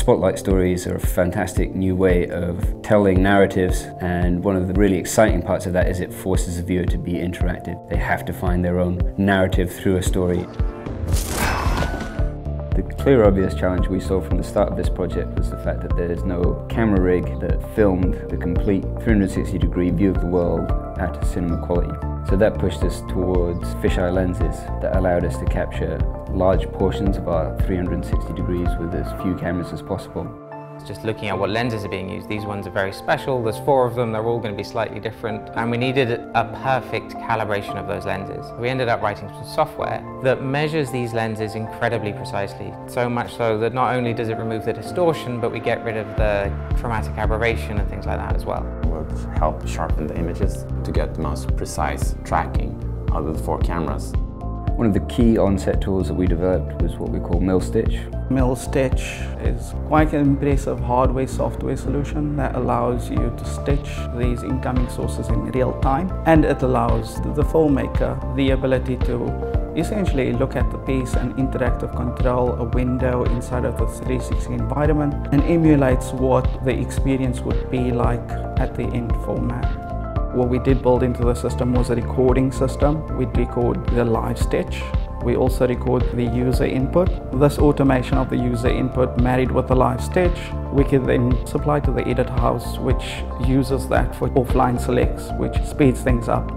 Spotlight stories are a fantastic new way of telling narratives, and one of the really exciting parts of that is it forces the viewer to be interactive. They have to find their own narrative through a story. The clear obvious challenge we saw from the start of this project was the fact that there's no camera rig that filmed the complete 360-degree view of the world at a cinema quality. So that pushed us towards fisheye lenses that allowed us to capture large portions of our 360 degrees with as few cameras as possible. Just looking at what lenses are being used, these ones are very special. There's 4 of them, they're all going to be slightly different, and we needed a perfect calibration of those lenses. We ended up writing some software that measures these lenses incredibly precisely, so much so that not only does it remove the distortion, but we get rid of the chromatic aberration and things like that as well. It would help sharpen the images to get the most precise tracking out of the 4 cameras. One of the key on-set tools that we developed was what we call mill stitch. Mill stitch is quite an impressive hardware-software solution that allows you to stitch these incoming sources in real time, and it allows the filmmaker the ability to essentially look at the piece and interactive control a window inside of the 360 environment and emulates what the experience would be like at the end format. What we did build into the system was a recording system. We'd record the live stitch. We also record the user input. This automation of the user input married with the live stitch, we could then supply to the edit house, which uses that for offline selects, which speeds things up.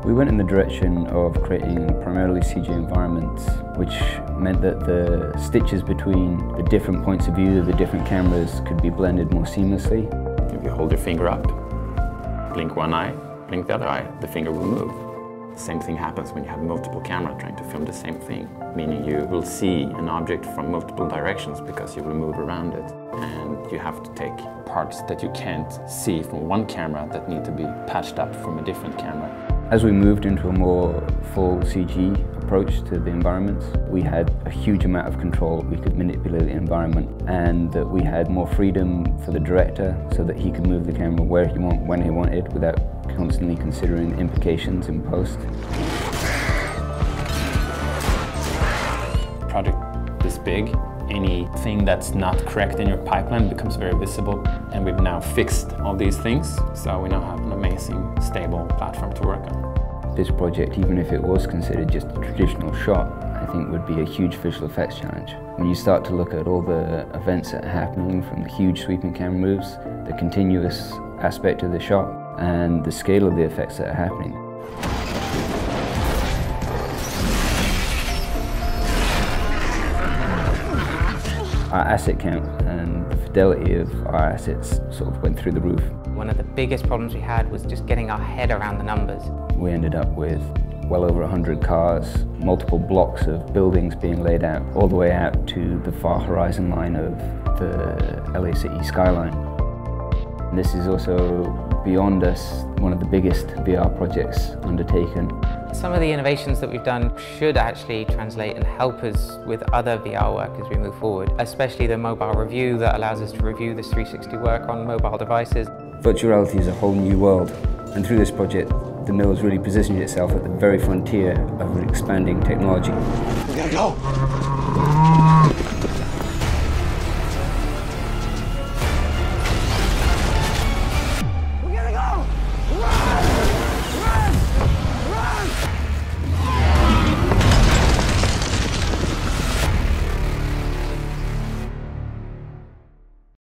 We went in the direction of creating primarily CG environments, which meant that the stitches between the different points of view of the different cameras could be blended more seamlessly. If you hold your finger up, blink one eye, blink the other eye, the finger will move. The same thing happens when you have multiple cameras trying to film the same thing, meaning you will see an object from multiple directions because you will move around it. And you have to take parts that you can't see from one camera that need to be patched up from a different camera. As we moved into a more full CG approach to the environments, we had a huge amount of control. We could manipulate the environment, and that we had more freedom for the director so that he could move the camera where he wanted, when he wanted, without constantly considering implications in post. A project this big, anything that's not correct in your pipeline becomes very visible, and we've now fixed all these things, so we now have an amazing, stable platform to work on. This project, even if it was considered just a traditional shot, I think would be a huge visual effects challenge. When you start to look at all the events that are happening, from the huge sweeping camera moves, the continuous aspect of the shot, and the scale of the effects that are happening. Our asset count and the fidelity of our assets sort of went through the roof. One of the biggest problems we had was just getting our head around the numbers. We ended up with well over 100 cars, multiple blocks of buildings being laid out, all the way out to the far horizon line of the LA city skyline. And this is also, beyond us, one of the biggest VR projects undertaken. Some of the innovations that we've done should actually translate and help us with other VR work as we move forward, especially the mobile review that allows us to review this 360 work on mobile devices. Virtual reality is a whole new world, and through this project, the mill has really positioned itself at the very frontier of expanding technology. We gotta go!